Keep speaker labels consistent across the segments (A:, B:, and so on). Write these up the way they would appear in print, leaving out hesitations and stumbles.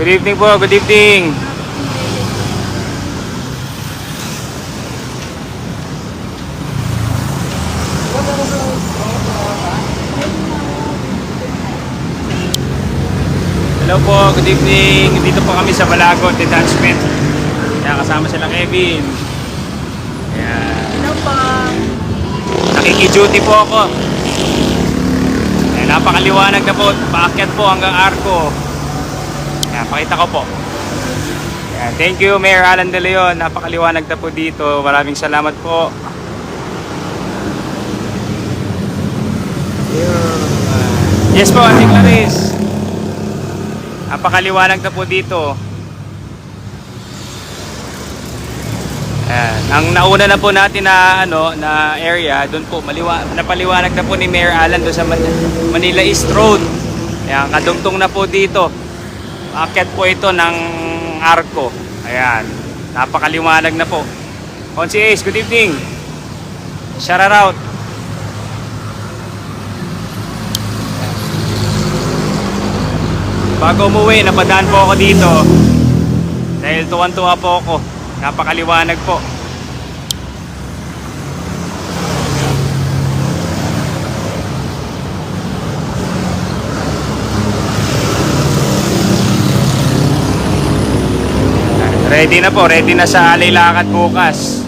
A: Good evening po, good evening. Hello po, good evening. Dito po kami sa Balagot Detachment. Kaya kasama sila Kevin. Ayan.
B: Hello po.
A: Nakiki-duty po ako. Ayan, napakaliwanag na po. Paakyat po hanggang Arco. Ayan, pakita ko po. Ayan, thank you Mayor Alan De Leon. Napakaliwanag na po dito. Maraming salamat po. Yes po, Ating Clarice. Napakaliwanag na po dito. Ayan. Ang nauna na po natin na na area, doon po napaliwanag na po ni Mayor Alan doon sa Manila East Road. Ayan, kadugtong na po dito. Aakyat po ito ng Arco. Ayan. Napakaliwanag na po. Konsi Ace, good evening. Shout out. Bago umuwi, napadaan po ako dito dahil tuwan-tuwa po ako. Napakaliwanag po. Ready na po, ready na sa alay lakad bukas.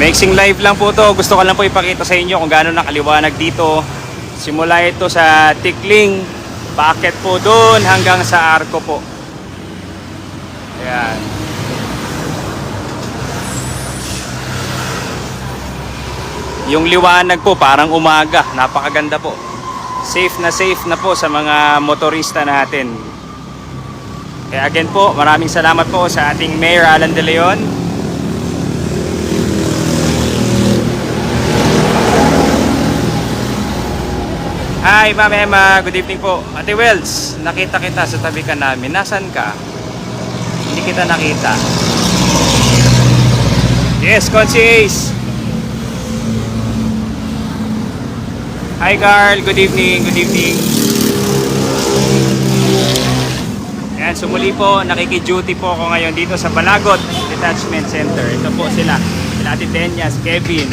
A: Mixing live lang po to. Gusto ko lang po ipakita sa inyo kung gaano nakaliwanag dito. Simula ito sa Tikling, paakyat po doon hanggang sa Arco po. Ayan. Yung liwanag po parang umaga. Napakaganda po. Safe na po sa mga motorista natin. Kaya again po, maraming salamat po sa ating Mayor Alan De Leon. Hi Ma'am Emma, good evening po. Ate Wells, nakita kita sa tabi ka namin. Nasaan ka? Hindi kita nakita. Yes, Konsi Ace. Hi Carl, good evening, good evening. Yan, sumuli po, nakiki-duty po ako ngayon dito sa Balagot Detachment Center. Ito po sila, sila Ate Tenyas, Kevin.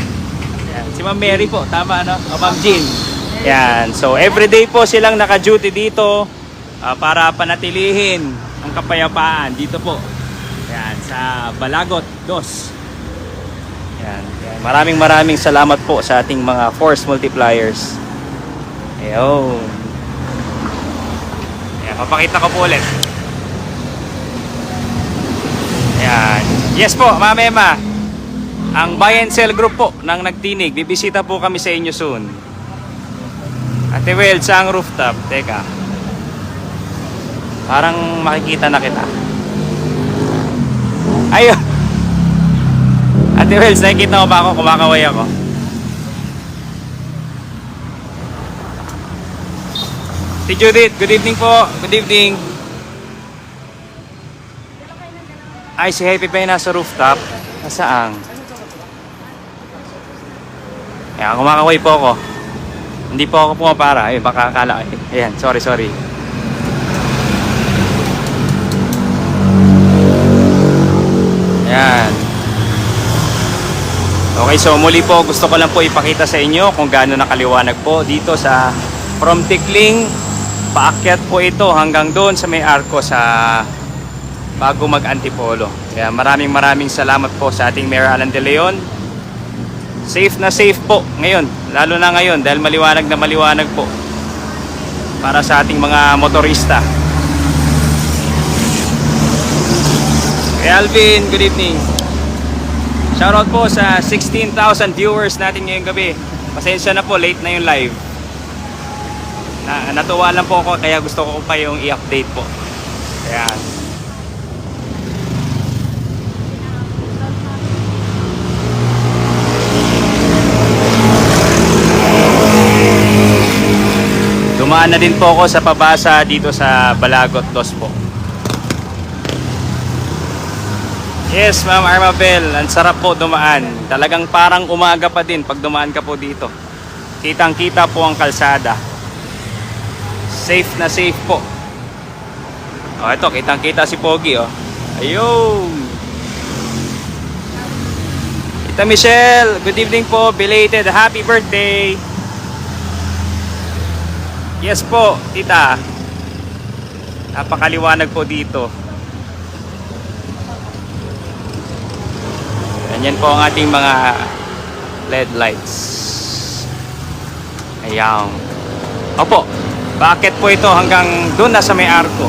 A: Yan, si Ma'am Mary po, tama ano? O Ma'am Jean. Yan, so everyday po silang naka-duty dito para panatilihin ang kapayapaan dito po. Yan, sa Balagot 2. Yan, maraming salamat po sa ating mga force multipliers. Ayun. Yan, papakita ko po ulit. Yan. Yes po, Ma'am Emma. Ang Buy and Sell Group po ng Nagtinig, bibisita po kami sa inyo soon. Ate Well, sa ang rooftop. Teka. Parang makikita na kita. Ayun. Ate Wells, nakikita mo ba ako? Kumakaway ako. Si Judith, good evening po. Good evening. Ay, si Happy pa yung nasa rooftop. Nasaan? Ayan, kumakaway po ako. Hindi po ako pumapara. Ay, baka akala. Ayan, sorry. Ayan. Okay, so muli po gusto ko lang po ipakita sa inyo kung gaano nakaliwanag po dito sa from Tikling. Paakyat po ito hanggang doon sa may Arco sa bago mag-Antipolo. Kaya maraming salamat po sa ating Mayor Alan De Leon. Safe na safe po ngayon, lalo na ngayon dahil maliwanag na maliwanag po para sa ating mga motorista. Hey Alvin, good evening. Shoutout po sa 16,000 viewers natin ngayong gabi. Pasensya na po, late na yung live. Natuwa lang po ako kaya gusto ko pa yung i-update po. Ayan. Dumaan na din po ako sa pabasa dito sa Balagot 2 po. Yes, Ma'am Armabel, ang sarap po dumaan. Talagang parang umaga pa din pag dumaan ka po dito. Kitang-kita po ang kalsada. Safe na safe po. Oh, ito, kitang-kita si Pogi, oh. Ayun. Tita Michelle, good evening po. Belated happy birthday. Yes po, tita. Napakaliwanag po dito. Ganyan po ang ating mga LED lights. Ayan. Opo, bakit po ito hanggang doon na sa may arko?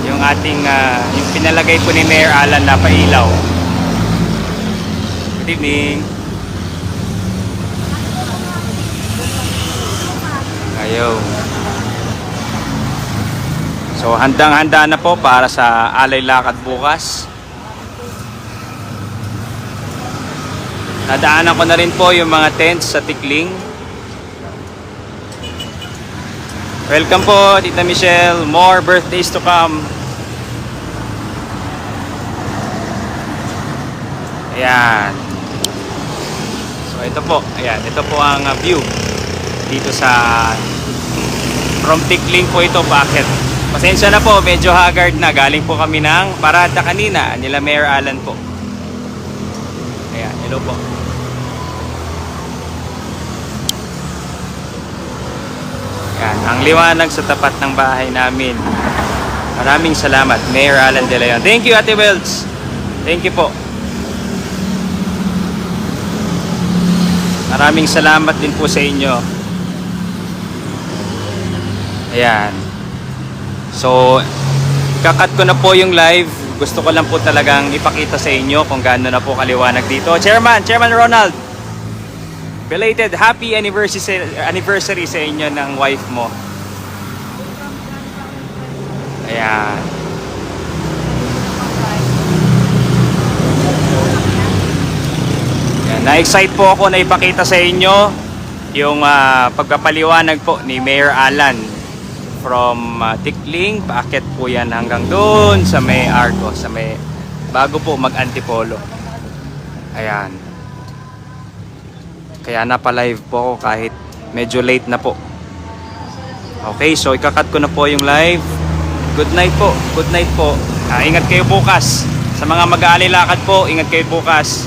A: Yung ating, yung pinalagay po ni Mayor Alan na pailaw. Good evening. Ayun. So, handang-handa na po para sa alay lakad bukas. Nadaanan ko na rin po yung mga tents sa Tikling. Welcome po, Tita Michelle. More birthdays to come. Ayan. So, ito po. Ayan, ito po ang view dito sa from Tikling po ito, bakit? Pasensya na po, medyo haggard na. Galing po kami ng parada kanina nila Mayor Alan po. Ayan, hello po. Yan, ang liwanag sa tapat ng bahay namin. Maraming salamat, Mayor Alan De Leon. Thank you, Ate Welds. Thank you po. Maraming salamat din po sa inyo. Ayan. So, kakat ko na po yung live. Gusto ko lang po talagang ipakita sa inyo kung gaano na po kaliwanag dito. Chairman Ronald, belated happy anniversary sa inyo ng wife mo. Ayan. Ayan. Na-excite po ako na ipakita sa inyo yung pagpapaliwanag po ni Mayor Alan from Tikling. Paakyat po yan hanggang doon sa may Arco, sa may bago po mag-Antipolo. Ayan. Kaya napa-live po ako kahit medyo late na po. Okay, so ikakat ko na po yung live. Good night po. Good night po. Ingat kayo bukas. Sa mga mag-aalilakad po, ingat kayo bukas.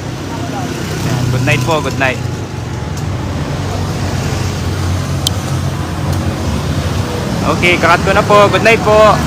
A: Good night po. Good night. Okay, kakat ko na po. Good night po.